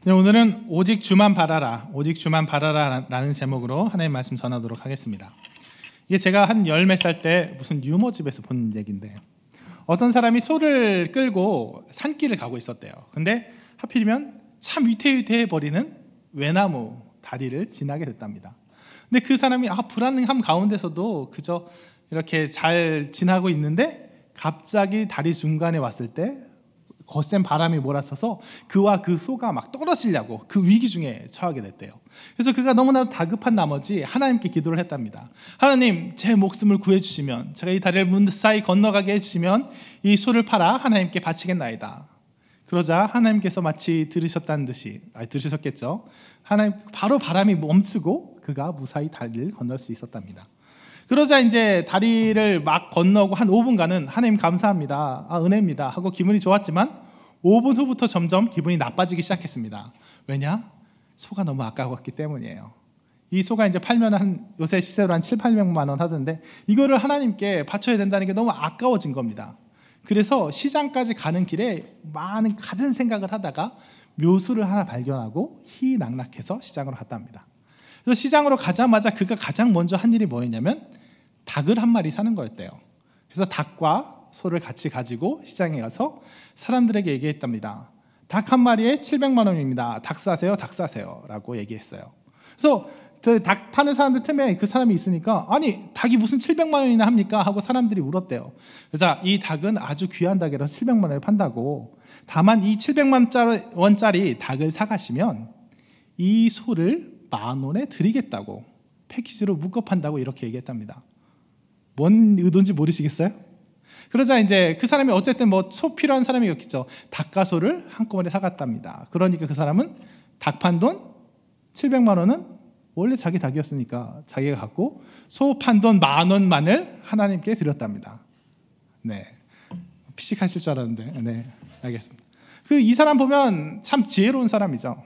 네, 오늘은 오직 주만 바라라, 오직 주만 바라라 라는 제목으로 하나님 말씀 전하도록 하겠습니다. 이게 제가 한 열 몇 살 때 무슨 유머집에서 본 얘기인데, 어떤 사람이 소를 끌고 산길을 가고 있었대요. 근데 하필이면 참 위태위태해버리는 외나무 다리를 지나게 됐답니다. 근데 그 사람이 불안함 가운데서도 그저 이렇게 잘 지나고 있는데, 갑자기 다리 중간에 왔을 때 거센 바람이 몰아쳐서 그와 그 소가 막 떨어지려고 그 위기 중에 처하게 됐대요. 그래서 그가 너무나도 다급한 나머지 하나님께 기도를 했답니다. 하나님, 제 목숨을 구해주시면, 제가 이 다리를 무사히 건너가게 해주시면 이 소를 팔아 하나님께 바치겠나이다. 그러자 하나님께서 마치 들으셨다는 듯이, 들으셨겠죠. 하나님, 바로 바람이 멈추고 그가 무사히 다리를 건널 수 있었답니다. 그러자 이제 다리를 막 건너고 한 5분간은 하나님 감사합니다, 은혜입니다 하고 기분이 좋았지만 5분 후부터 점점 기분이 나빠지기 시작했습니다. 왜냐? 소가 너무 아까웠기 때문이에요. 이 소가 이제 팔면 요새 시세로 한 7, 800만 원 하던데, 이거를 하나님께 바쳐야 된다는 게 너무 아까워진 겁니다. 그래서 시장까지 가는 길에 많은 갖은 생각을 하다가 묘수를 하나 발견하고 희낙낙해서 시장으로 갔답니다. 그래서 시장으로 가자마자 그가 가장 먼저 한 일이 뭐였냐면 닭을 한 마리 사는 거였대요. 그래서 닭과 소를 같이 가지고 시장에 가서 사람들에게 얘기했답니다. 닭 한 마리에 700만 원입니다. 닭 사세요, 닭 사세요 라고 얘기했어요. 그래서 닭 파는 사람들 틈에 그 사람이 있으니까, 아니 닭이 무슨 700만 원이나 합니까? 하고 사람들이 울었대요. 그래서 이 닭은 아주 귀한 닭이라서 700만 원에 판다고, 다만 이 700만 원짜리 닭을 사가시면 이 소를 10,000원에 드리겠다고, 패키지로 묶어 판다고 이렇게 얘기했답니다. 뭔 의도인지 모르시겠어요? 그러자 이제 그 사람이 어쨌든 소 필요한 사람이었겠죠. 닭과 소를 한꺼번에 사갔답니다. 그러니까 그 사람은 닭 판 돈 700만 원은 원래 자기 닭이었으니까 자기가 갖고, 소 판 돈 10,000원만을 하나님께 드렸답니다. 네, 피식하실 줄 알았는데, 네, 알겠습니다. 이 사람 보면 참 지혜로운 사람이죠.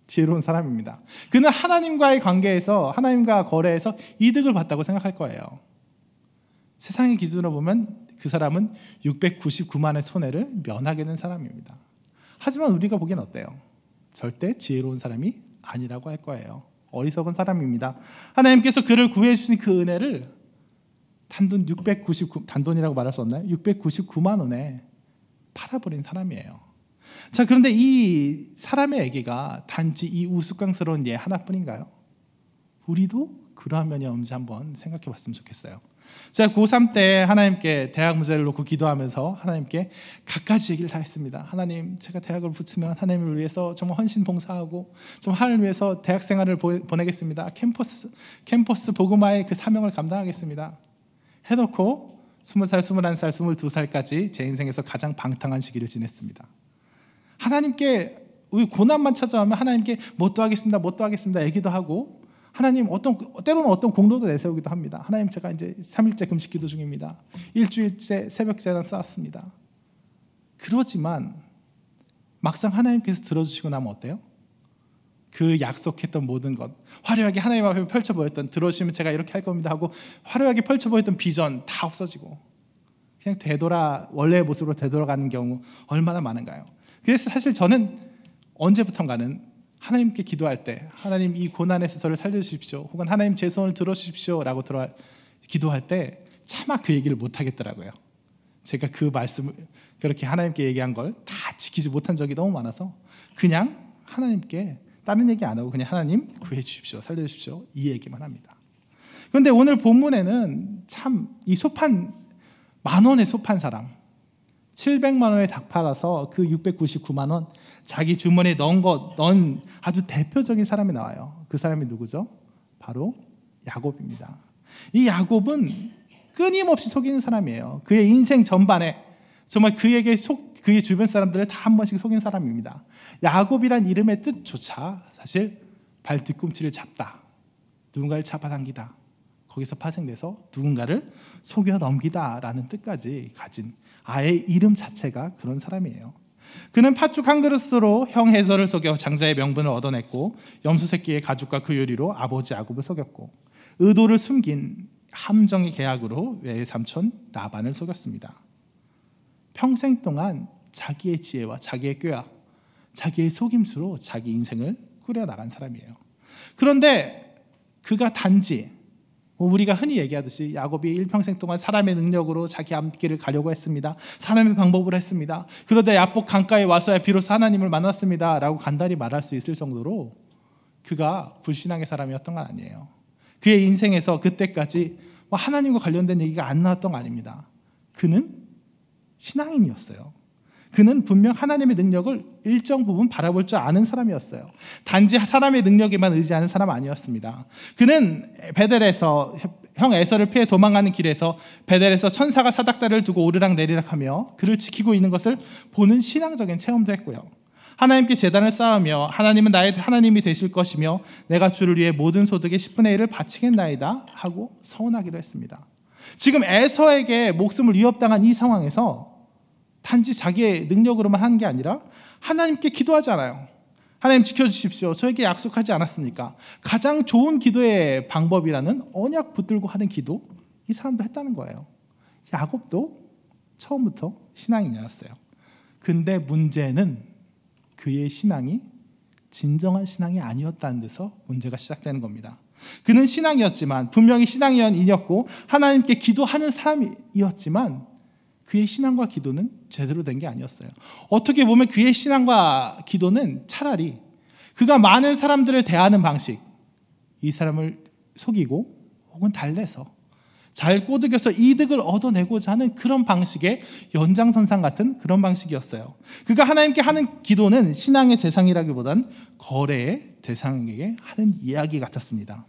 지혜로운 사람입니다. 그는 하나님과의 관계에서, 하나님과 거래에서 이득을 봤다고 생각할 거예요. 세상의 기준으로 보면 그 사람은 699만 원의 손해를 면하게 된 사람입니다. 하지만 우리가 보기엔 어때요? 절대 지혜로운 사람이 아니라고 할 거예요. 어리석은 사람입니다. 하나님께서 그를 구해 주신 그 은혜를 단돈 단돈이라고 말할 수 없나요? 699만 원에 팔아버린 사람이에요. 자, 그런데 이 사람의 얘기가 단지 이 우스꽝스러운 예 하나뿐인가요? 우리도 그러한 면이 없는지 한번 생각해 봤으면 좋겠어요. 제가 고3 때 하나님께 대학 문제를 놓고 기도하면서 하나님께 갖가지 얘기를 다 했습니다. 하나님, 제가 대학을 붙으면 하나님을 위해서 정말 헌신 봉사하고 좀 하나님을 위해서 대학 생활을 보내겠습니다. 캠퍼스 복음화의 그 사명을 감당하겠습니다 해놓고 20살, 21살, 22살까지 제 인생에서 가장 방탕한 시기를 지냈습니다. 하나님께 고난만 찾아오면 하나님께 뭣도 하겠습니다 얘기도 하고, 하나님 때로는 어떤 공로도 내세우기도 합니다. 하나님, 제가 이제 3일째 금식 기도 중입니다. 일주일째 새벽 제단 쌓았습니다. 그러지만 막상 하나님께서 들어주시고 나면 어때요? 그 약속했던 모든 것, 화려하게 하나님 앞에 펼쳐 보였던, 들어주시면 제가 이렇게 할 겁니다 하고 화려하게 펼쳐 보였던 비전 다 없어지고 그냥 원래의 모습으로 되돌아가는 경우 얼마나 많은가요? 그래서 사실 저는 언제부턴가는 하나님께 기도할 때, 하나님 이 고난에서 저를 살려주십시오, 혹은 하나님 제 손을 들어주십시오 라고 기도할 때 차마 그 얘기를 못 하겠더라고요. 제가 그 말씀을 그렇게 하나님께 얘기한 걸 다 지키지 못한 적이 너무 많아서 그냥 하나님께 다른 얘기 안 하고 그냥 하나님 구해 주십시오, 살려주십시오 이 얘기만 합니다. 그런데 오늘 본문에는 참 이 10,000원의 소 판 사람, 700만 원에 닭 팔아서 그 699만 원 자기 주머니에 넣은 아주 대표적인 사람이 나와요. 그 사람이 누구죠? 바로 야곱입니다. 이 야곱은 끊임없이 속이는 사람이에요. 그의 인생 전반에 정말 그의 주변 사람들을 다 한 번씩 속인 사람입니다. 야곱이란 이름의 뜻조차 사실 발 뒤꿈치를 잡다, 누군가를 잡아당기다, 거기서 파생돼서 누군가를 속여 넘기다라는 뜻까지 가진 아예 이름 자체가 그런 사람이에요. 그는 팥죽 한 그릇으로 형 에서를 속여 장자의 명분을 얻어냈고, 염소 새끼의 가죽과 그 요리로 아버지 야곱을 속였고, 의도를 숨긴 함정의 계약으로 외삼촌 라반을 속였습니다. 평생 동안 자기의 지혜와 자기의 꾀와 자기의 속임수로 자기 인생을 꾸려나간 사람이에요. 그런데 그가 단지 우리가 흔히 얘기하듯이 야곱이 일평생 동안 사람의 능력으로 자기 앞길을 가려고 했습니다. 사람의 방법을 했습니다. 그러다 야복 강가에 와서야 비로소 하나님을 만났습니다 라고 간단히 말할 수 있을 정도로 그가 불신앙의 사람이었던 건 아니에요. 그의 인생에서 그때까지 하나님과 관련된 얘기가 안 나왔던 거 아닙니다. 그는 신앙인이었어요. 그는 분명 하나님의 능력을 일정 부분 바라볼 줄 아는 사람이었어요. 단지 사람의 능력에만 의지하는 사람 아니었습니다. 그는 베델에서 형 에서를 피해 도망가는 길에서 베델에서 천사가 사닥다리를 두고 오르락내리락하며 그를 지키고 있는 것을 보는 신앙적인 체험도 했고요. 하나님께 제단을 쌓으며 하나님은 나의 하나님이 되실 것이며 내가 주를 위해 모든 소득의 10분의 1을 바치겠나이다 하고 서원하기도 했습니다. 지금 에서에게 목숨을 위협당한 이 상황에서 단지 자기의 능력으로만 하는 게 아니라 하나님께 기도하잖아요. 하나님 지켜주십시오. 저에게 약속하지 않았습니까? 가장 좋은 기도의 방법이라는 언약 붙들고 하는 기도, 이 사람도 했다는 거예요. 야곱도 처음부터 신앙인이었어요. 근데 문제는 그의 신앙이 진정한 신앙이 아니었다는 데서 문제가 시작되는 겁니다. 그는 신앙이었지만, 분명히 신앙인이었고 하나님께 기도하는 사람이었지만 그의 신앙과 기도는 제대로 된 게 아니었어요. 어떻게 보면 그의 신앙과 기도는 차라리 그가 많은 사람들을 대하는 방식, 이 사람을 속이고 혹은 달래서 잘 꼬드겨서 이득을 얻어내고자 하는 그런 방식의 연장선상 같은 그런 방식이었어요. 그가 하나님께 하는 기도는 신앙의 대상이라기보단 거래의 대상에게 하는 이야기 같았습니다.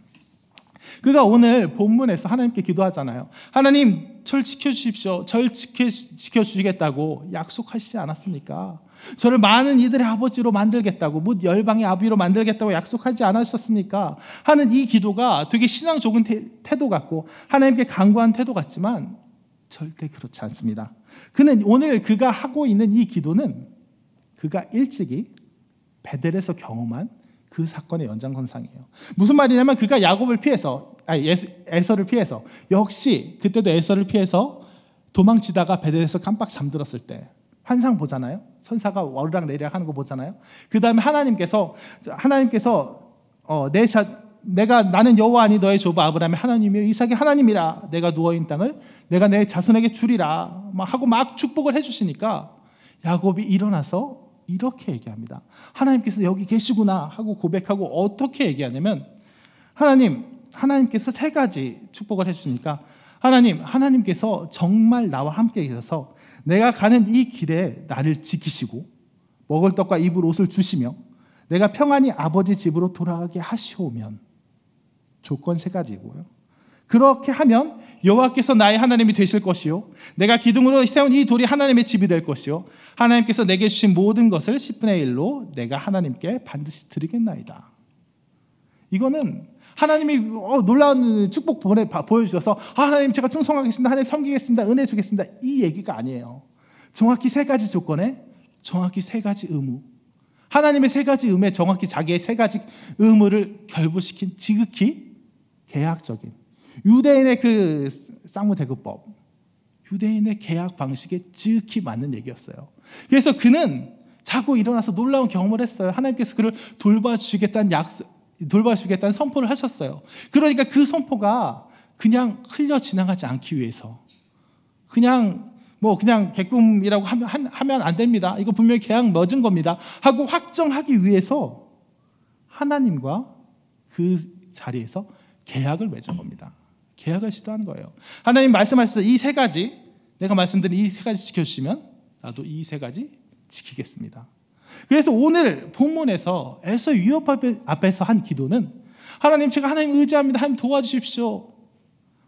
그가 오늘 본문에서 하나님께 기도하잖아요. 하나님, 저를 지켜주십시오. 저를 지켜주시겠다고 약속하시지 않았습니까? 저를 많은 이들의 아버지로 만들겠다고, 뭇 열방의 아비로 만들겠다고 약속하지 않으셨습니까? 하는 이 기도가 되게 신앙 적은 태도 같고 하나님께 간구한 태도 같지만 절대 그렇지 않습니다. 그는 오늘 그가 하고 있는 이 기도는 그가 일찍이 베델에서 경험한 그 사건의 연장선상이에요. 무슨 말이냐면 그가 야곱을 피해서, 에서를 피해서, 역시 그때도 에서를 피해서 도망치다가 베델에서 깜빡 잠들었을 때 환상 보잖아요. 선사가 오르락내리락 하는 거 보잖아요. 그 다음에 하나님께서 나는 여호와니 너의 조부 아브라함의 하나님이요 이삭의 하나님이라. 내가 누워있는 땅을 내가 내 자손에게 주리라 하고 막 축복을 해주시니까 야곱이 일어나서 이렇게 얘기합니다. 하나님께서 여기 계시구나 하고 고백하고 어떻게 얘기하냐면 하나님께서 세 가지 축복을 해주시니까 하나님께서 정말 나와 함께 계셔서 내가 가는 이 길에 나를 지키시고 먹을 떡과 입을 옷을 주시며 내가 평안히 아버지 집으로 돌아가게 하시오면, 조건 세 가지고요. 그렇게 하면 여호와께서 나의 하나님이 되실 것이요 내가 기둥으로 세운 이 돌이 하나님의 집이 될 것이요 하나님께서 내게 주신 모든 것을 10분의 1로 내가 하나님께 반드시 드리겠나이다. 이거는 하나님이 놀라운 축복 보여주셔서 하나님 제가 충성하겠습니다, 하나님 섬기겠습니다, 은혜 주겠습니다, 이 얘기가 아니에요. 정확히 세 가지 조건에 정확히 세 가지 의무, 하나님의 세 가지 의무에 정확히 자기의 세 가지 의무를 결부시킨 지극히 계약적인 유대인의 그 쌍무대급법, 유대인의 계약 방식에 지극히 맞는 얘기였어요. 그래서 그는 자고 일어나서 놀라운 경험을 했어요. 하나님께서 그를 돌봐주시겠다는 선포를 하셨어요. 그러니까 그 선포가 그냥 흘려 지나가지 않기 위해서 그냥 개꿈이라고 하면 안 됩니다, 이거 분명히 계약 맺은 겁니다 하고 확정하기 위해서 하나님과 그 자리에서 계약을 맺은 겁니다. 계약을 시도하는 거예요. 하나님 말씀하셔서 이 세 가지, 내가 말씀드린 이 세 가지 지켜주시면 나도 이 세 가지 지키겠습니다. 그래서 오늘 본문에서 에서 위협 앞에서 한 기도는 하나님, 제가 하나님 의지합니다, 하나님 도와주십시오,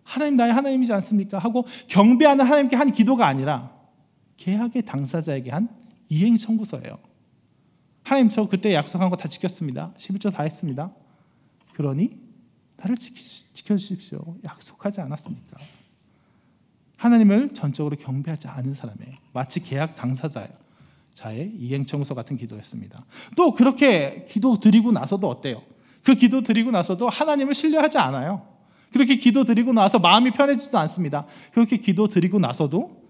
하나님 나의 하나님이지 않습니까 하고 경배하는 하나님께 한 기도가 아니라 계약의 당사자에게 한 이행 청구서예요. 하나님, 저 그때 약속한 거 다 지켰습니다, 11조 다 했습니다, 그러니 나를 지켜주십시오, 약속하지 않았습니까? 하나님을 전적으로 경배하지 않은 사람의 마치 계약 당사자의 이행청구서 같은 기도였습니다. 또 그렇게 기도 드리고 나서도 어때요? 그 기도 드리고 나서도 하나님을 신뢰하지 않아요. 그렇게 기도 드리고 나서 마음이 편해지지도 않습니다. 그렇게 기도 드리고 나서도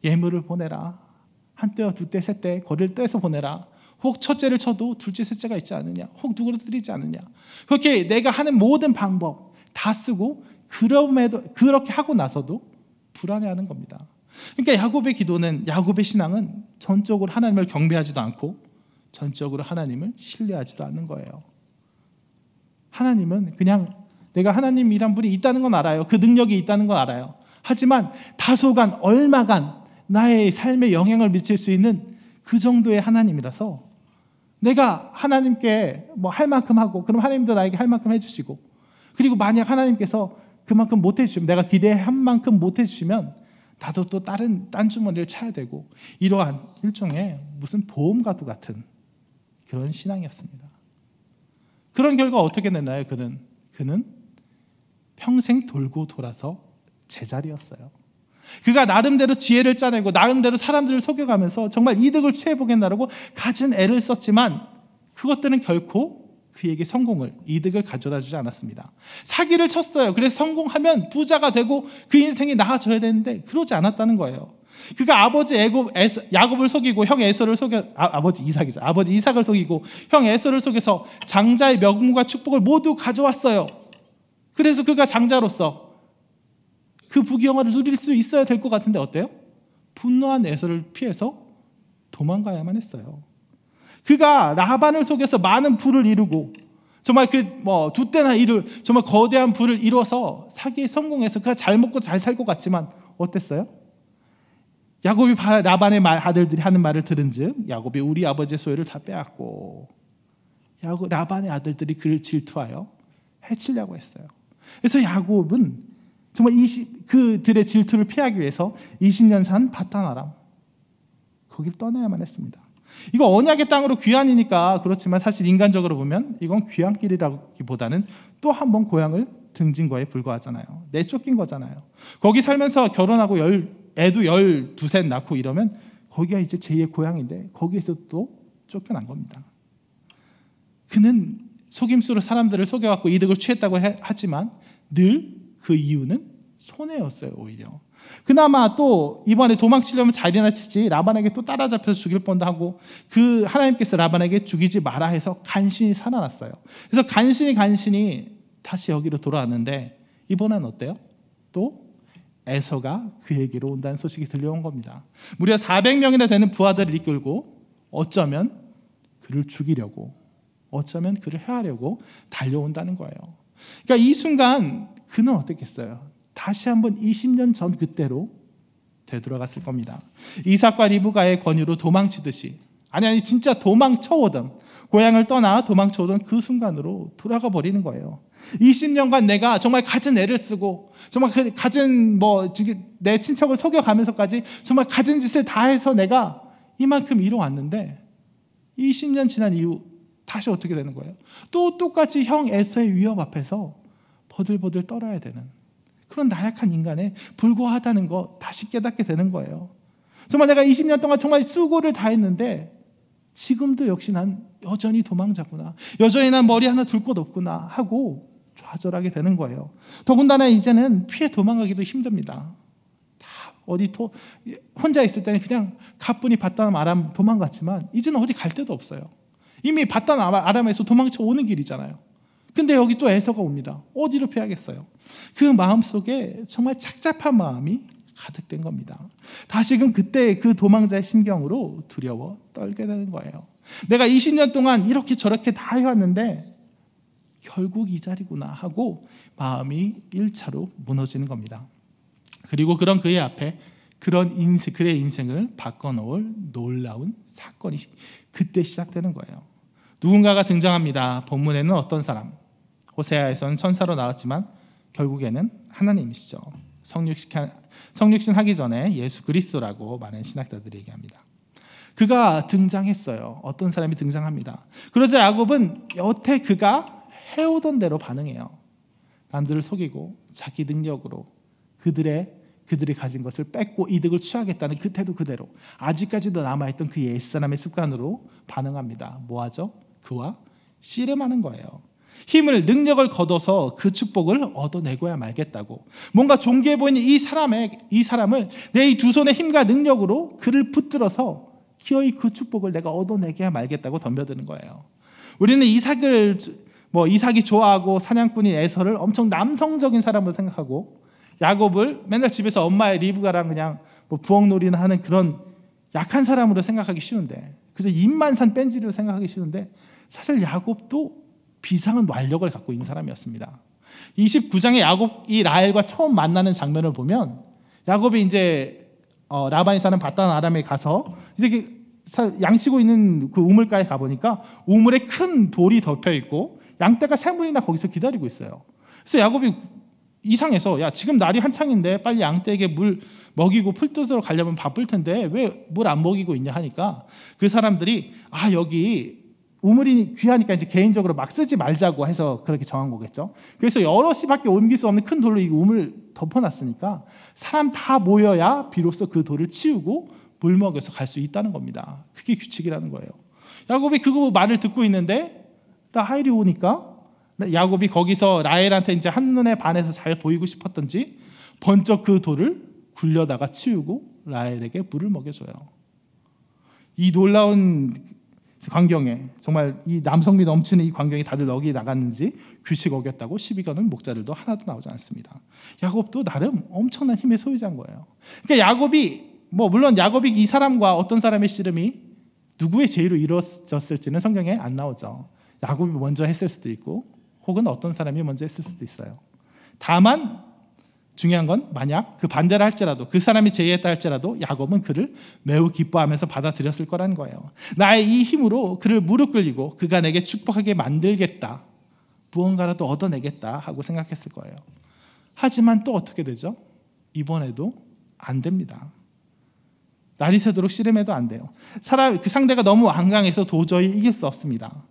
예물을 보내라, 한 떼와 두 떼, 세 떼 거리를 떼서 보내라, 혹 첫째를 쳐도 둘째, 셋째가 있지 않느냐, 혹 누구를 드리지 않느냐. 그렇게 내가 하는 모든 방법 다 쓰고 그럼에도 그렇게 하고 나서도 불안해하는 겁니다. 그러니까 야곱의 기도는, 야곱의 신앙은 전적으로 하나님을 경배하지도 않고 전적으로 하나님을 신뢰하지도 않는 거예요. 하나님은 그냥 내가 하나님이란 분이 있다는 건 알아요. 그 능력이 있다는 건 알아요. 하지만 다소간, 얼마간 나의 삶에 영향을 미칠 수 있는 그 정도의 하나님이라서 내가 하나님께 뭐 할 만큼 하고, 그럼 하나님도 나에게 할 만큼 해주시고, 그리고 만약 하나님께서 그만큼 못 해주시면, 내가 기대한 만큼 못 해주시면 나도 또 딴 주머니를 차야 되고, 이러한 일종의 무슨 보험과도 같은 그런 신앙이었습니다. 그런 결과 어떻게 됐나요? 그는 평생 돌고 돌아서 제자리였어요. 그가 나름대로 지혜를 짜내고 나름대로 사람들을 속여가면서 정말 이득을 취해보겠다고 갖은 애를 썼지만 그것들은 결코 그에게 성공을, 이득을 가져다 주지 않았습니다. 사기를 쳤어요. 그래서 성공하면 부자가 되고 그 인생이 나아져야 되는데 그러지 않았다는 거예요. 그가 아버지 야곱을 속이고 형 에서를 속여, 아버지 이삭을 속이고 형 에서를 속여서 장자의 명분과 축복을 모두 가져왔어요. 그래서 그가 장자로서 그 부귀영화를 누릴 수 있어야 될 것 같은데 어때요? 분노한 에서를 피해서 도망가야만 했어요. 그가 라반을 속여서 많은 부를 이루고 정말 두 때나 정말 거대한 부를 이뤄서 사기에 성공해서 그가 잘 먹고 잘 살 것 같지만 어땠어요? 야곱이 라반의 아들들이 하는 말을 들은즉 야곱이 우리 아버지의 소유를 다 빼앗고, 라반의 아들들이 그를 질투하여 해치려고 했어요. 그래서 야곱은 정말 그들의 질투를 피하기 위해서 20년 산 바단 아람, 거기를 떠나야만 했습니다. 이거 언약의 땅으로 귀환이니까 그렇지만 사실 인간적으로 보면 이건 귀환길이라기보다는 또 한 번 고향을 등진 거에 불과하잖아요. 내쫓긴 거잖아요. 거기 살면서 결혼하고 애도 12셋 낳고 이러면 거기가 이제 제2의 고향인데 거기에서 또 쫓겨난 겁니다. 그는 속임수로 사람들을 속여갖고 이득을 취했다고 하지만 늘 그 이유는 손해였어요. 오히려 그나마 또 이번에 도망치려면 자리나 치지 라반에게 또 따라잡혀서 죽일 뻔도 하고, 그 하나님께서 라반에게 죽이지 마라 해서 간신히 살아났어요. 그래서 간신히 다시 여기로 돌아왔는데 이번엔 어때요? 또 에서가 그에게로 온다는 소식이 들려온 겁니다. 무려 400명이나 되는 부하들을 이끌고 어쩌면 그를 죽이려고, 어쩌면 그를 해하려고 달려온다는 거예요. 그러니까 이 순간 그는 어떻겠어요? 다시 한번 20년 전 그때로 되돌아갔을 겁니다. 이삭과 리브가의 권유로 도망치듯이, 아니 진짜 도망쳐오던, 고향을 떠나 도망쳐오던 그 순간으로 돌아가 버리는 거예요. 20년간 내가 정말 가진 애를 쓰고 정말 가진 내 친척을 속여가면서까지 정말 가진 짓을 다 해서 내가 이만큼 이뤄왔는데 20년 지난 이후 다시 어떻게 되는 거예요? 또 똑같이 형 에서의 위협 앞에서 버들버들 떨어야 되는 그런 나약한 인간에 불과하다는 거 다시 깨닫게 되는 거예요. 정말 내가 20년 동안 정말 수고를 다 했는데 지금도 역시 난 여전히 도망자구나, 여전히 난 머리 하나 둘 곳 없구나 하고 좌절하게 되는 거예요. 더군다나 이제는 피해 도망가기도 힘듭니다. 다 어디 혼자 있을 때는 그냥 가뿐히 바단 아람 도망갔지만 이제는 어디 갈 데도 없어요. 이미 바단 아람에서 도망쳐 오는 길이잖아요. 근데 여기 또 에서가 옵니다. 어디로 피하겠어요? 그 마음속에 정말 착잡한 마음이 가득된 겁니다. 다시금 그때 그 도망자의 심경으로 두려워 떨게 되는 거예요. 내가 20년 동안 이렇게 저렇게 다 해왔는데 결국 이 자리구나 하고 마음이 1차로 무너지는 겁니다. 그리고 그런 그의 앞에 그의 인생을 바꿔놓을 놀라운 사건이 그때 시작되는 거예요. 누군가가 등장합니다. 본문에는 어떤 사람? 호세아에서는 천사로 나왔지만 결국에는 하나님이시죠. 성육신 하기 전에 예수 그리스도라고 많은 신학자들이 얘기합니다. 그가 등장했어요. 어떤 사람이 등장합니다. 그러자 야곱은 여태 그가 해오던 대로 반응해요. 남들을 속이고 자기 능력으로 그들이 가진 것을 뺏고 이득을 취하겠다는 그 태도 그대로 아직까지도 남아있던 그 옛사람의 습관으로 반응합니다. 뭐하죠? 그와 씨름하는 거예요. 능력을 거둬서 그 축복을 얻어내고야 말겠다고, 뭔가 존귀해 보이는 이 사람을 내 이 두 손의 힘과 능력으로 그를 붙들어서 기어이 그 축복을 내가 얻어내게 말겠다고 덤벼드는 거예요. 우리는 이삭이 좋아하고 사냥꾼인 에서를 엄청 남성적인 사람으로 생각하고, 야곱을 맨날 집에서 엄마의 리브가랑 그냥 부엌놀이나 하는 그런 약한 사람으로 생각하기 쉬운데, 그저 입만 산 뺀질이로 생각하기 쉬운데, 사실 야곱도 비상한 완력을 갖고 있는 사람이었습니다. 29장에 야곱이 라헬과 처음 만나는 장면을 보면, 야곱이 이제 라반이 사는 바단 아람에 가서 이제 양치고 있는 그 우물가에 가보니까 우물에 큰 돌이 덮여 있고 양떼가 3분이나 거기서 기다리고 있어요. 그래서 야곱이 이상해서, 야, 지금 날이 한창인데 빨리 양떼에게 물 먹이고 풀 뜯으러 가려면 바쁠 텐데 왜 물 안 먹이고 있냐 하니까, 그 사람들이 여기 우물이 귀하니까 이제 개인적으로 막 쓰지 말자고 해서 그렇게 정한 거겠죠. 그래서 여럿이밖에 옮길 수 없는 큰 돌로 이 우물 덮어놨으니까 사람 다 모여야 비로소 그 돌을 치우고 물 먹여서 갈 수 있다는 겁니다. 그게 규칙이라는 거예요. 야곱이 그 말을 듣고 있는데 라헬이 오니까, 야곱이 거기서 라헬한테 이제 한눈에 반해서 잘 보이고 싶었던지 번쩍 그 돌을 굴려다가 치우고 라헬에게 물을 먹여줘요. 이 놀라운 광경에, 정말 이 남성미 넘치는 이 광경이 다들 어기 나갔는지 규칙 어겼다고 시비 거는 목자들도 하나도 나오지 않습니다. 야곱도 나름 엄청난 힘의 소유자인 거예요. 그러니까 야곱이 물론 야곱이 이 사람과 어떤 사람의 씨름이 누구의 제의로 이루어졌을지는 성경에 안 나오죠. 야곱이 먼저 했을 수도 있고 혹은 어떤 사람이 먼저 했을 수도 있어요. 다만 중요한 건, 만약 그 반대를 할지라도, 그 사람이 제의했다 할지라도 야곱은 그를 매우 기뻐하면서 받아들였을 거라는 거예요. 나의 이 힘으로 그를 무릎 꿇리고 그가 내게 축복하게 만들겠다, 무언가라도 얻어내겠다 하고 생각했을 거예요. 하지만 또 어떻게 되죠? 이번에도 안 됩니다. 날이 새도록 씨름해도 안 돼요. 그 상대가 너무 완강해서 도저히 이길 수 없습니다.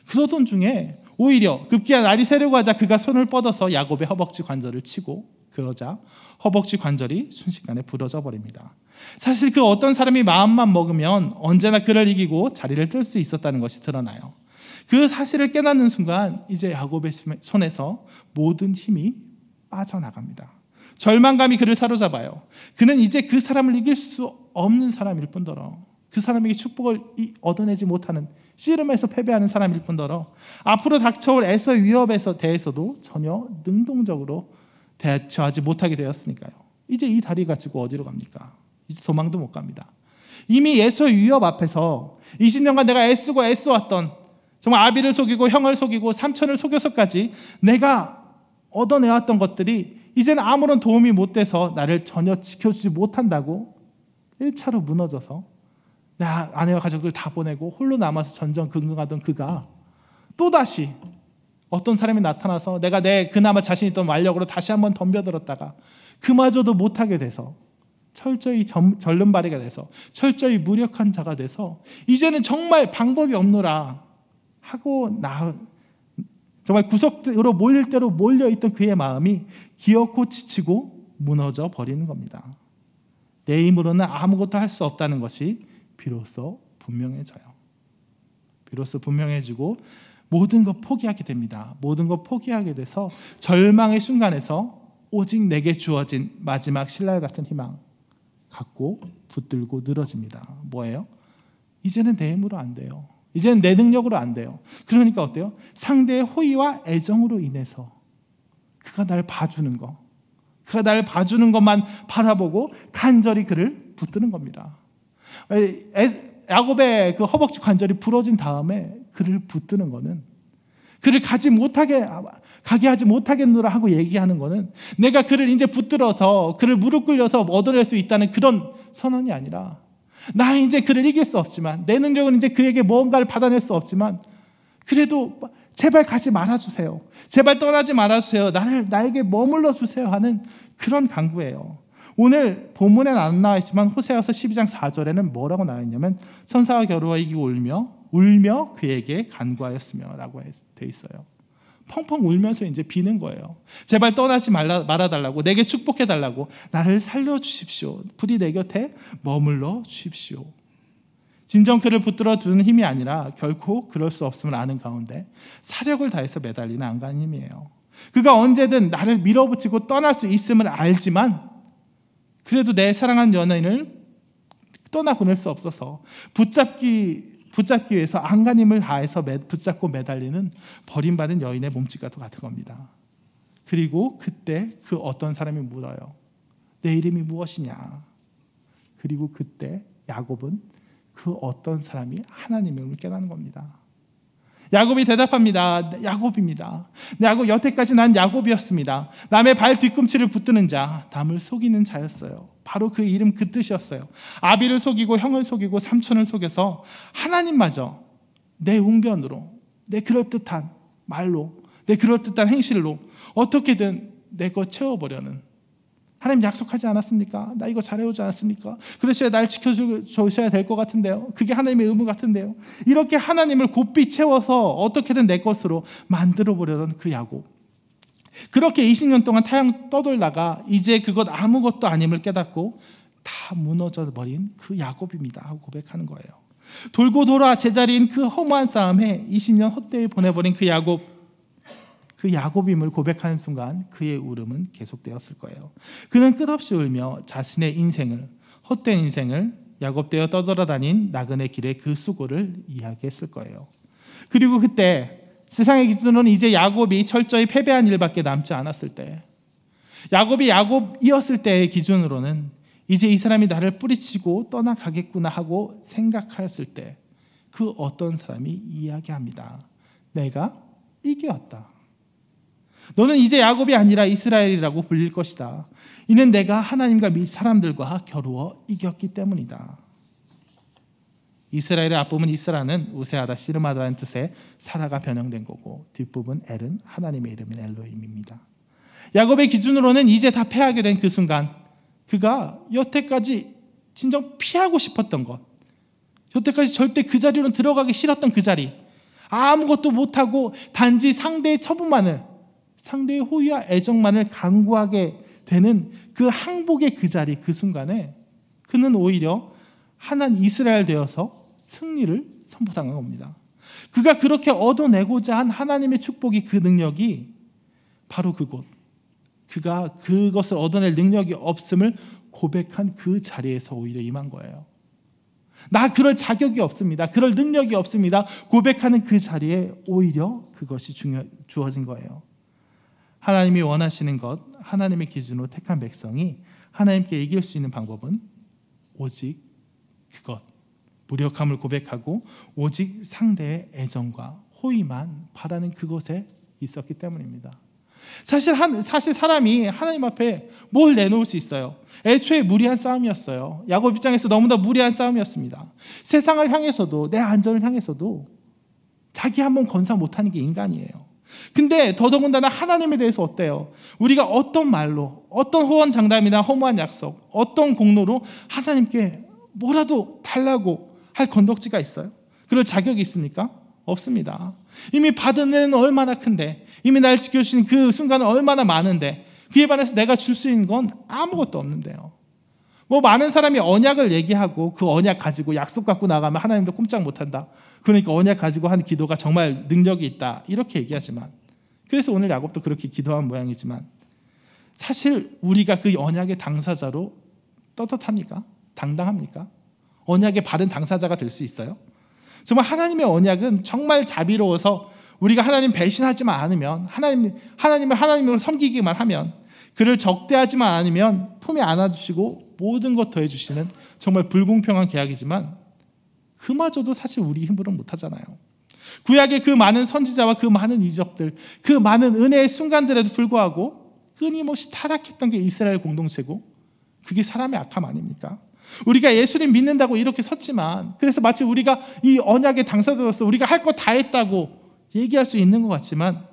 그러던 중에 오히려 급기야 날이 새려고 하자 그가 손을 뻗어서 야곱의 허벅지 관절을 치고, 그러자 허벅지 관절이 순식간에 부러져 버립니다. 사실 그 어떤 사람이 마음만 먹으면 언제나 그를 이기고 자리를 뜰 수 있었다는 것이 드러나요. 그 사실을 깨닫는 순간 이제 야곱의 손에서 모든 힘이 빠져나갑니다. 절망감이 그를 사로잡아요. 그는 이제 그 사람을 이길 수 없는 사람일 뿐더러, 그 사람에게 축복을 얻어내지 못하는, 씨름에서 패배하는 사람일 뿐더러 앞으로 닥쳐올 에서의 위협에 대해서도 전혀 능동적으로 대처하지 못하게 되었으니까요. 이제 이 다리 가지고 어디로 갑니까? 이제 도망도 못 갑니다. 이미 에서의 위협 앞에서 20년간 내가 애써왔던, 정말 아비를 속이고 형을 속이고 삼촌을 속여서까지 내가 얻어내왔던 것들이 이제는 아무런 도움이 못 돼서 나를 전혀 지켜주지 못한다고 1차로 무너져서 내 아내와 가족들 다 보내고 홀로 남아서 전전긍긍하던 그가 또다시 어떤 사람이 나타나서 내가 그나마 자신 있던 완력으로 다시 한번 덤벼들었다가 그마저도 못하게 돼서 철저히 절름발이가 돼서 철저히 무력한 자가 돼서 이제는 정말 방법이 없노라 하고 정말 구석으로 몰릴 대로 몰려있던 그의 마음이 기어코 지치고 무너져 버리는 겁니다. 내 힘으로는 아무것도 할 수 없다는 것이 비로소 분명해져요. 비로소 분명해지고 모든 것 포기하게 됩니다. 모든 것 포기하게 돼서 절망의 순간에서 오직 내게 주어진 마지막 신랄 같은 희망 갖고 붙들고 늘어집니다. 뭐예요? 이제는 내 힘으로 안 돼요. 이제는 내 능력으로 안 돼요. 그러니까 어때요? 상대의 호의와 애정으로 인해서 그가 날 봐주는 거, 그가 날 봐주는 것만 바라보고 간절히 그를 붙드는 겁니다. 야곱의 그 허벅지 관절이 부러진 다음에 그를 붙드는 거는, 그를 가게 하지 못하겠노라 하고 얘기하는 거는, 내가 그를 이제 붙들어서 그를 무릎 꿇려서 얻어낼 수 있다는 그런 선언이 아니라, 나 이제 그를 이길 수 없지만, 내 능력은 이제 그에게 뭔가를 받아낼 수 없지만, 그래도 제발 가지 말아주세요. 제발 떠나지 말아주세요. 나에게 머물러 주세요 하는 그런 간구예요. 오늘 본문에는 안 나와 있지만 호세아서 12장 4절에는 뭐라고 나와 있냐면, 선사와 겨루어 이기고 울며 그에게 간구하였으며 라고 돼 있어요. 펑펑 울면서 이제 비는 거예요. 제발 떠나지 말아달라고, 내게 축복해달라고, 나를 살려주십시오. 부디 내 곁에 머물러 주십시오. 진정 그를 붙들어 두는 힘이 아니라 결코 그럴 수 없음을 아는 가운데 사력을 다해서 매달리는 안간한 힘이에요. 그가 언제든 나를 밀어붙이고 떠날 수 있음을 알지만, 그래도 내 사랑한 연인을 떠나보낼 수 없어서 붙잡기 위해서 안간힘을 다해서 붙잡고 매달리는 버림받은 여인의 몸짓과 같은 겁니다. 그리고 그때 그 어떤 사람이 물어요. 내 이름이 무엇이냐? 그리고 그때 야곱은 그 어떤 사람이 하나님의 이름을 깨닫는 겁니다. 야곱이 대답합니다. 야곱입니다. 여태까지 난 야곱이었습니다. 남의 발 뒤꿈치를 붙드는 자, 남을 속이는 자였어요. 바로 그 이름 그 뜻이었어요. 아비를 속이고 형을 속이고 삼촌을 속여서 하나님마저 내 웅변으로, 내 그럴듯한 말로, 내 그럴듯한 행실로 어떻게든 내 것 채워보려는, 하나님 약속하지 않았습니까? 나 이거 잘해오지 않았습니까? 그래서 날 지켜주셔야 될 것 같은데요. 그게 하나님의 의무 같은데요. 이렇게 하나님을 곱비 채워서 어떻게든 내 것으로 만들어보려던 그 야곱. 그렇게 20년 동안 타양 떠돌다가 이제 그것 아무것도 아님을 깨닫고 다 무너져 버린 그 야곱입니다 하고 고백하는 거예요. 돌고 돌아 제자리인 그 허무한 싸움에 20년 헛되이 보내버린 그 야곱임을 고백하는 순간 그의 울음은 계속되었을 거예요. 그는 끝없이 울며 자신의 인생을, 헛된 인생을, 야곱되어 떠돌아다닌 나그네 길의 그 수고를 이야기했을 거예요. 그리고 그때 세상의 기준으로는 이제 야곱이 철저히 패배한 일밖에 남지 않았을 때, 야곱이 야곱이었을 때의 기준으로는 이제 이 사람이 나를 뿌리치고 떠나가겠구나 하고 생각하였을 때 그 어떤 사람이 이야기합니다. 내가 이겼다. 너는 이제 야곱이 아니라 이스라엘이라고 불릴 것이다. 이는 내가 하나님과 사람들과 겨루어 이겼기 때문이다. 이스라엘의 앞부분 이스라는 우세하다, 씨름하다는 뜻의 사라가 변형된 거고, 뒷부분 엘은 하나님의 이름인 엘로힘입니다. 야곱의 기준으로는 이제 다 패하게 된 그 순간, 그가 여태까지 진정 피하고 싶었던 것, 여태까지 절대 그 자리로 들어가기 싫었던 그 자리, 아무것도 못하고 단지 상대의 처분만을, 상대의 호의와 애정만을 간구하게 되는 그 항복의 그 자리, 그 순간에 그는 오히려 하나님 이스라엘 되어서 승리를 선포당한 겁니다. 그가 그렇게 얻어내고자 한 하나님의 축복이, 그 능력이 바로 그곳, 그가 그것을 얻어낼 능력이 없음을 고백한 그 자리에서 오히려 임한 거예요. 나 그럴 자격이 없습니다. 그럴 능력이 없습니다. 고백하는 그 자리에 오히려 그것이 주어진 거예요. 하나님이 원하시는 것, 하나님의 기준으로 택한 백성이 하나님께 이길 수 있는 방법은 오직 그것, 무력함을 고백하고 오직 상대의 애정과 호의만 바라는 그것에 있었기 때문입니다. 사실 사람이 하나님 앞에 뭘 내놓을 수 있어요? 애초에 무리한 싸움이었어요. 야곱 입장에서 너무나 무리한 싸움이었습니다. 세상을 향해서도, 내 안전을 향해서도 자기 한번 건사 못하는 게 인간이에요. 근데 더더군다나 하나님에 대해서 어때요? 우리가 어떤 말로, 어떤 호언장담이나 허무한 약속, 어떤 공로로 하나님께 뭐라도 달라고 할 건덕지가 있어요? 그럴 자격이 있습니까? 없습니다. 이미 받은 은혜는 얼마나 큰데, 이미 날 지켜주신 그 순간은 얼마나 많은데, 그에 반해서 내가 줄 수 있는 건 아무것도 없는데요. 많은 사람이 언약을 얘기하고 그 언약 가지고 약속 갖고 나가면 하나님도 꼼짝 못한다. 그러니까 언약 가지고 하는 기도가 정말 능력이 있다, 이렇게 얘기하지만, 그래서 오늘 야곱도 그렇게 기도한 모양이지만, 사실 우리가 그 언약의 당사자로 떳떳합니까? 당당합니까? 언약의 바른 당사자가 될 수 있어요? 정말 하나님의 언약은 정말 자비로워서 우리가 하나님 배신하지만 않으면, 하나님을 하나님으로 섬기기만 하면, 그를 적대하지만 않으면 품에 안아주시고 모든 것 더해주시는 정말 불공평한 계약이지만, 그마저도 사실 우리 힘으로 못하잖아요. 구약의 그 많은 선지자와 그 많은 이적들, 그 많은 은혜의 순간들에도 불구하고 끊임없이 타락했던 게 이스라엘 공동체고, 그게 사람의 악함 아닙니까? 우리가 예수님 믿는다고 이렇게 섰지만, 그래서 마치 우리가 이 언약의 당사자로서 우리가 할 거 다 했다고 얘기할 수 있는 것 같지만,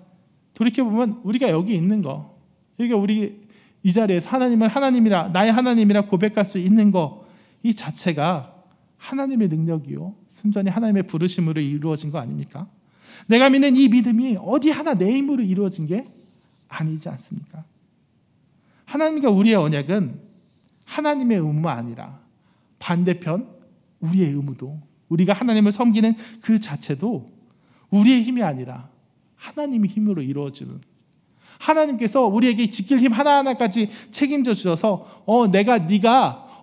돌이켜보면 우리가 여기 있는 거, 여기가 우리 이 자리에서 하나님을 하나님이라, 나의 하나님이라 고백할 수 있는 거, 이 자체가 하나님의 능력이요, 순전히 하나님의 부르심으로 이루어진 거 아닙니까? 내가 믿는 이 믿음이 어디 하나 내 힘으로 이루어진 게 아니지 않습니까? 하나님과 우리의 언약은 하나님의 의무가 아니라 반대편 우리의 의무도, 우리가 하나님을 섬기는 그 자체도 우리의 힘이 아니라 하나님의 힘으로 이루어지는, 하나님께서 우리에게 지킬 힘 하나하나까지 책임져 주셔서 네가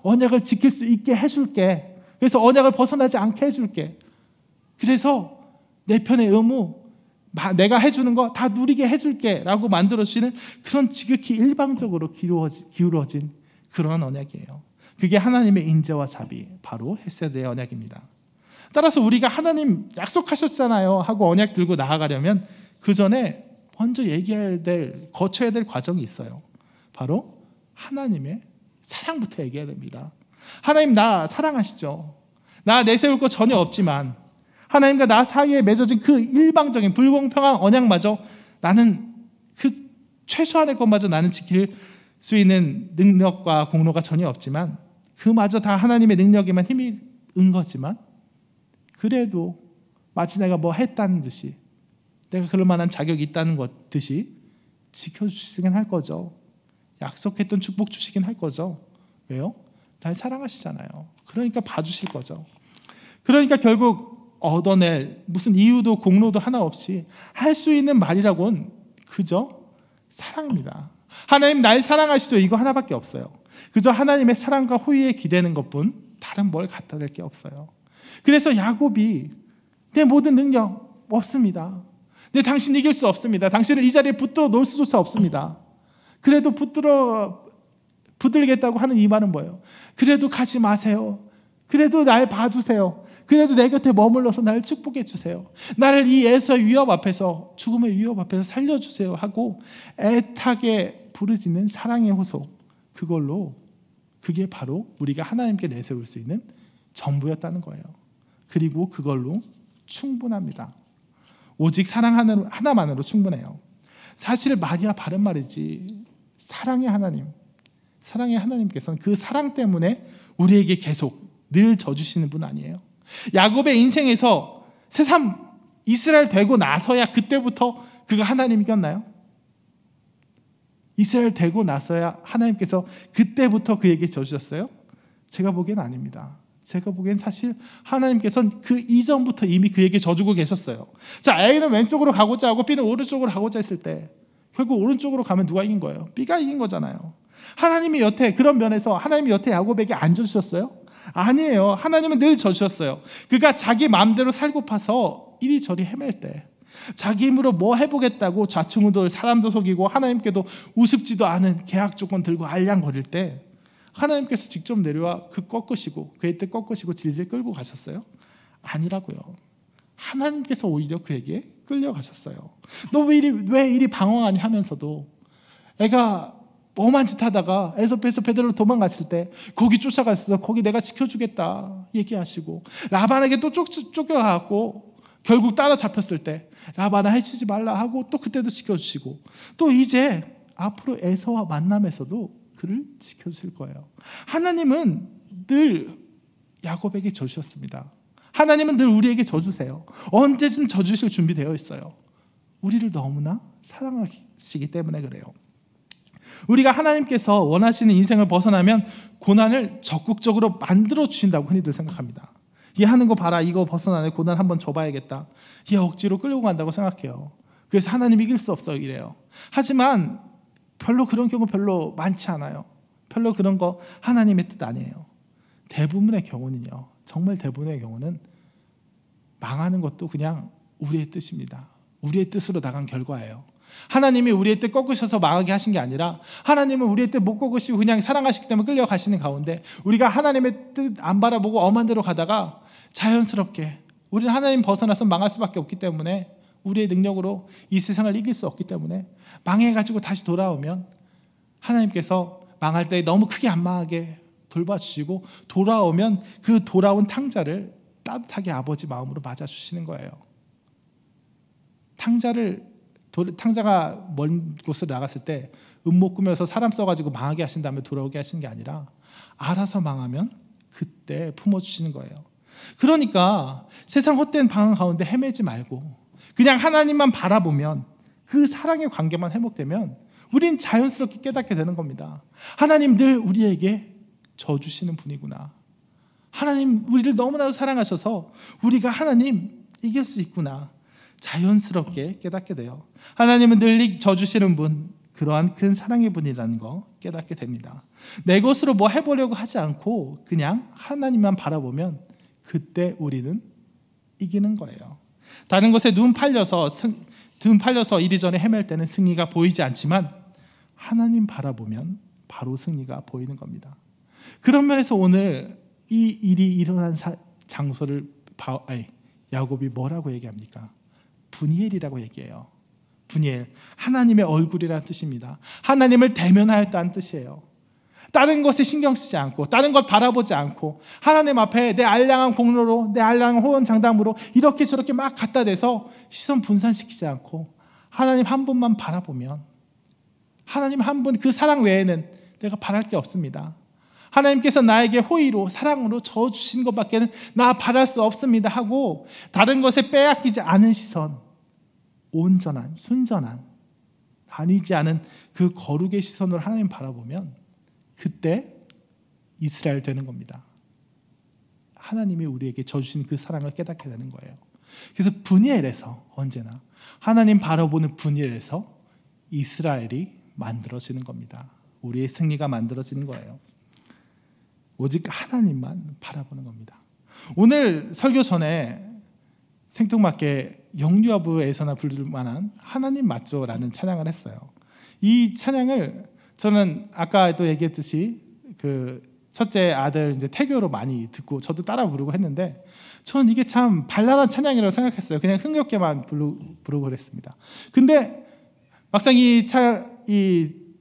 언약을 지킬 수 있게 해줄게. 그래서 언약을 벗어나지 않게 해줄게. 그래서 내 편의 의무, 내가 해주는 거 다 누리게 해줄게 라고 만들어주시는 그런 지극히 일방적으로 기울어진 그런 언약이에요. 그게 하나님의 인재와 자비, 바로 헤세드의 언약입니다. 따라서 우리가 하나님 약속하셨잖아요 하고 언약 들고 나아가려면 그 전에 먼저 거쳐야 될 과정이 있어요. 바로 하나님의 사랑부터 얘기해야 됩니다. 하나님 나 사랑하시죠? 나 내세울 거 전혀 없지만 하나님과 나 사이에 맺어진 그 일방적인 불공평한 언약마저 나는 그 최소한의 것마저 나는 지킬 수 있는 능력과 공로가 전혀 없지만 그마저 다 하나님의 능력에만 힘이 은 거지만 그래도 마치 내가 뭐 했다는 듯이 내가 그럴 만한 자격이 있다는 것 듯이 지켜주시긴 할 거죠. 약속했던 축복 주시긴 할 거죠. 왜요? 날 사랑하시잖아요. 그러니까 봐주실 거죠. 그러니까 결국 얻어낼 무슨 이유도 공로도 하나 없이 할 수 있는 말이라고는 그저 사랑입니다. 하나님 날 사랑하시죠? 이거 하나밖에 없어요. 그저 하나님의 사랑과 호의에 기대는 것뿐 다른 뭘 갖다 댈 게 없어요. 그래서 야곱이 내 모든 능력 없습니다. 내 당신 이길 수 없습니다. 당신을 이 자리에 붙들어 놓을 수조차 없습니다. 그래도 붙들겠다고 하는 이 말은 뭐예요? 그래도 가지 마세요. 그래도 날 봐주세요. 그래도 내 곁에 머물러서 나를 축복해 주세요. 나를 이 에서의 위협 앞에서, 죽음의 위협 앞에서 살려주세요 하고 애타게 부르짖는 사랑의 호소, 그게 바로 우리가 하나님께 내세울 수 있는 전부였다는 거예요. 그리고 그걸로 충분합니다. 오직 사랑 하나만으로 충분해요. 사실 말이야 바른 말이지 사랑의 하나님께서는 그 사랑 때문에 우리에게 계속 늘 져주시는 분 아니에요? 야곱의 인생에서 새삼 이스라엘 되고 나서야 그때부터 그가 하나님이었나요? 이스라엘 되고 나서야 하나님께서 그때부터 그에게 져주셨어요? 제가 보기엔 아닙니다. 제가 보기엔 사실 하나님께서는 그 이전부터 이미 그에게 져주고 계셨어요. 자, A는 왼쪽으로 가고자 하고 B는 오른쪽으로 가고자 했을 때 결국 오른쪽으로 가면 누가 이긴 거예요? B가 이긴 거잖아요. 하나님이 여태 그런 면에서 하나님이 여태 야곱에게 안 져주셨어요? 아니에요. 하나님은 늘 져주셨어요. 그가 자기 마음대로 살고파서 이리저리 헤맬 때 자기 힘으로 뭐 해보겠다고 좌충우돌 사람도 속이고 하나님께도 우습지도 않은 계약 조건 들고 알량거릴 때 하나님께서 직접 내려와 그의 뜻 꺾으시고 질질 끌고 가셨어요? 아니라고요. 하나님께서 오히려 그에게 끌려가셨어요. 너 왜 이리 방황하니 하면서도 애가 엄한 짓 하다가 에서에서 베드로로 도망갔을 때 거기 쫓아갔어. 거기 내가 지켜주겠다 얘기하시고 라반에게 또 쫓겨가고 결국 따라잡혔을 때 라반아 해치지 말라 하고 또 그때도 지켜주시고 또 이제 앞으로 에서와 만남에서도 그를 지켜주실 거예요. 하나님은 늘 야곱에게 져주셨습니다. 하나님은 늘 우리에게 져주세요. 언제든 져주실 준비되어 있어요. 우리를 너무나 사랑하시기 때문에 그래요. 우리가 하나님께서 원하시는 인생을 벗어나면 고난을 적극적으로 만들어 주신다고 흔히들 생각합니다. 얘 하는 거 봐라, 이거 벗어나네, 고난 한번 줘봐야겠다. 얘 억지로 끌고 간다고 생각해요. 그래서 하나님 이길 수 없어 이래요. 하지만 별로 그런 경우 별로 많지 않아요. 별로 그런 거 하나님의 뜻 아니에요. 대부분의 경우는요, 정말 대부분의 경우는 망하는 것도 그냥 우리의 뜻입니다. 우리의 뜻으로 나간 결과예요. 하나님이 우리의 뜻 꺾으셔서 망하게 하신 게 아니라 하나님은 우리의 뜻 못 꺾으시고 그냥 사랑하시기 때문에 끌려가시는 가운데 우리가 하나님의 뜻 안 바라보고 엄한 대로 가다가 자연스럽게 우리는 하나님 벗어나서 망할 수밖에 없기 때문에 우리의 능력으로 이 세상을 이길 수 없기 때문에 망해가지고 다시 돌아오면 하나님께서 망할 때 너무 크게 안 망하게 돌봐주시고 돌아오면 그 돌아온 탕자를 따뜻하게 아버지 마음으로 맞아주시는 거예요. 탕자가 먼 곳으로 나갔을 때 음모 꾸며서 사람 써가지고 망하게 하신 다음에 돌아오게 하시는 게 아니라 알아서 망하면 그때 품어주시는 거예요. 그러니까 세상 헛된 방황 가운데 헤매지 말고 그냥 하나님만 바라보면 그 사랑의 관계만 회복되면 우린 자연스럽게 깨닫게 되는 겁니다. 하나님 늘 우리에게 져주시는 분이구나. 하나님 우리를 너무나도 사랑하셔서 우리가 하나님 이길 수 있구나. 자연스럽게 깨닫게 돼요. 하나님은 늘 져주시는 분, 그러한 큰 사랑의 분이라는 거 깨닫게 됩니다. 내 것으로 뭐 해보려고 하지 않고 그냥 하나님만 바라보면 그때 우리는 이기는 거예요. 다른 것에 눈 팔려서 이리저리 헤맬 때는 승리가 보이지 않지만 하나님 바라보면 바로 승리가 보이는 겁니다. 그런 면에서 오늘 이 일이 일어난 장소를 야곱이 뭐라고 얘기합니까? 분이엘이라고 얘기해요. 분이엘, 하나님의 얼굴이라는 뜻입니다. 하나님을 대면하였다는 뜻이에요. 다른 것에 신경 쓰지 않고 다른 것 바라보지 않고 하나님 앞에 내 알량한 공로로 내 알량한 호언장담으로 이렇게 저렇게 막 갖다 대서 시선 분산시키지 않고 하나님 한 분만 바라보면 하나님 한 분 그 사랑 외에는 내가 바랄 게 없습니다. 하나님께서 나에게 호의로 사랑으로 저어주시는 것밖에는 나 바랄 수 없습니다 하고 다른 것에 빼앗기지 않은 시선, 온전한 순전한 다니지 않은 그 거룩의 시선으로 하나님 바라보면 그때 이스라엘 되는 겁니다. 하나님이 우리에게 져주신 그 사랑을 깨닫게 되는 거예요. 그래서 분이엘에서 언제나 하나님 바라보는 분이엘에서 이스라엘이 만들어지는 겁니다. 우리의 승리가 만들어지는 거예요. 오직 하나님만 바라보는 겁니다. 오늘 설교 전에 생뚱맞게 영유아부에서나 부를 만한 하나님 맞죠? 라는 찬양을 했어요. 이 찬양을 저는 아까도 얘기했듯이 그 첫째 아들 이제 태교로 많이 듣고 저도 따라 부르고 했는데 저는 이게 참 발랄한 찬양이라고 생각했어요. 그냥 흥겹게만 부르고 그랬습니다. 근데 막상 이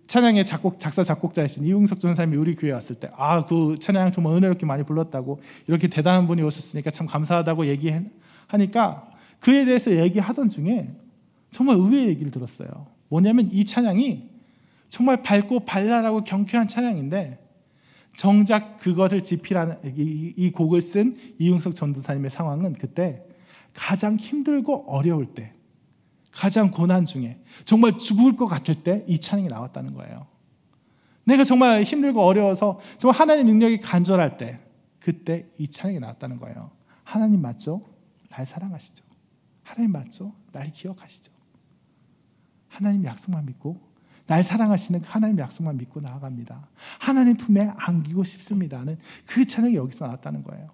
찬양의 작사 작곡자이신 이웅석 전사님이 우리 교회에 왔을 때 그 찬양 정말 은혜롭게 많이 불렀다고 이렇게 대단한 분이 오셨으니까 참 감사하다고 얘기하니까 그에 대해서 얘기하던 중에 정말 의외의 얘기를 들었어요. 뭐냐면 이 찬양이 정말 밝고 발랄하고 경쾌한 찬양인데 정작 그것을 집필하는 이 곡을 쓴 이웅석 전도사님의 상황은 그때 가장 힘들고 어려울 때 가장 고난 중에 정말 죽을 것 같을 때 이 찬양이 나왔다는 거예요. 내가 정말 힘들고 어려워서 정말 하나님 능력이 간절할 때 그때 이 찬양이 나왔다는 거예요. 하나님 맞죠? 날 사랑하시죠. 하나님 맞죠? 날 기억하시죠. 하나님 약속만 믿고 날 사랑하시는 하나님 약속만 믿고 나아갑니다. 하나님 품에 안기고 싶습니다는 그 찬양이 여기서 나왔다는 거예요.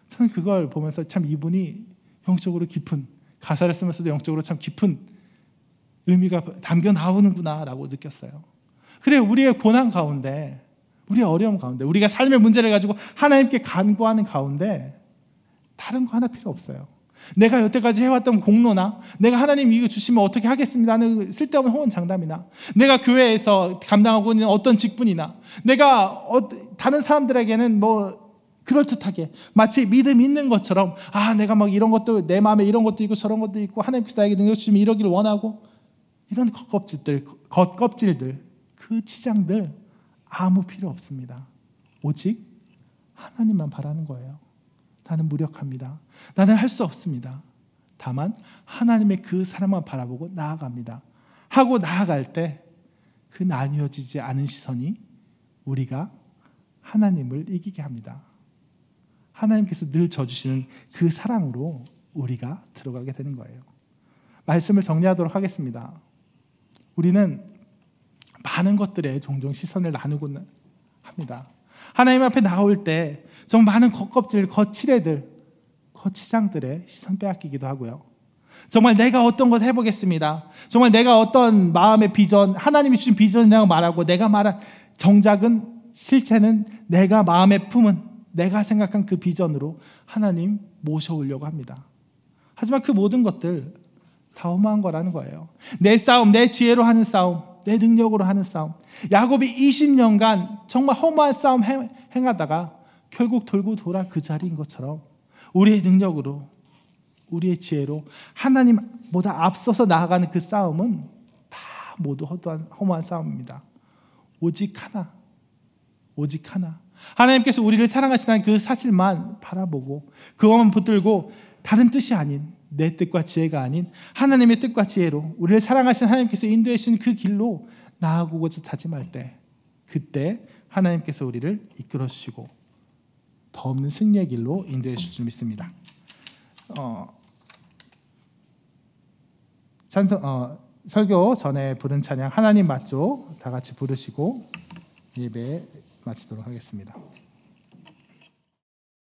저는 그걸 보면서 참 이분이 영적으로 깊은 가사를 쓰면서도 영적으로 참 깊은 의미가 담겨 나오는구나 라고 느꼈어요. 그래 우리의 고난 가운데 우리의 어려움 가운데 우리가 삶의 문제를 가지고 하나님께 간구하는 가운데 다른 거 하나 필요 없어요. 내가 여태까지 해왔던 공로나 내가 하나님 이거 주시면 어떻게 하겠습니다 하는 쓸데없는 호언장담이나 내가 교회에서 감당하고 있는 어떤 직분이나 내가 다른 사람들에게는 뭐 그럴듯하게 마치 믿음 있는 것처럼 내가 막 이런 것도 내 마음에 이런 것도 있고 저런 것도 있고 하나님께서 나에게 능력 주시면 이러기를 원하고 이런 겉껍질들 그 치장들 아무 필요 없습니다. 오직 하나님만 바라는 거예요. 나는 무력합니다. 나는 할 수 없습니다. 다만 하나님의 그 사랑만 바라보고 나아갑니다. 하고 나아갈 때 그 나뉘어지지 않은 시선이 우리가 하나님을 이기게 합니다. 하나님께서 늘 져주시는 그 사랑으로 우리가 들어가게 되는 거예요. 말씀을 정리하도록 하겠습니다. 우리는 많은 것들에 종종 시선을 나누곤 합니다. 하나님 앞에 나올 때 정말 많은 겉껍질, 겉치레들, 겉치장들의 시선 빼앗기기도 하고요. 정말 내가 어떤 것 해보겠습니다. 정말 내가 어떤 마음의 비전, 하나님이 주신 비전이라고 말하고 내가 말한 정작은 실체는 내가 마음에 품은 내가 생각한 그 비전으로 하나님 모셔오려고 합니다. 하지만 그 모든 것들 다 허무한 거라는 거예요. 내 싸움, 내 지혜로 하는 싸움, 내 능력으로 하는 싸움. 야곱이 20년간 정말 허무한 싸움 행하다가 결국 돌고 돌아 그 자리인 것처럼 우리의 능력으로 우리의 지혜로 하나님보다 앞서서 나아가는 그 싸움은 다 모두 허무한 싸움입니다. 오직 하나, 오직 하나. 하나님께서 우리를 사랑하시는 그 사실만 바라보고 그것만 붙들고 다른 뜻이 아닌 내 뜻과 지혜가 아닌 하나님의 뜻과 지혜로 우리를 사랑하시는 하나님께서 인도해 주신 그 길로 나아가고자 다짐할 때 그때 하나님께서 우리를 이끌어 주시고 더 없는 승리의 길로 인도해 주실 줄 믿습니다. 설교 전에 부른 찬양 하나님 맞죠? 다 같이 부르시고 예배 마치도록 하겠습니다.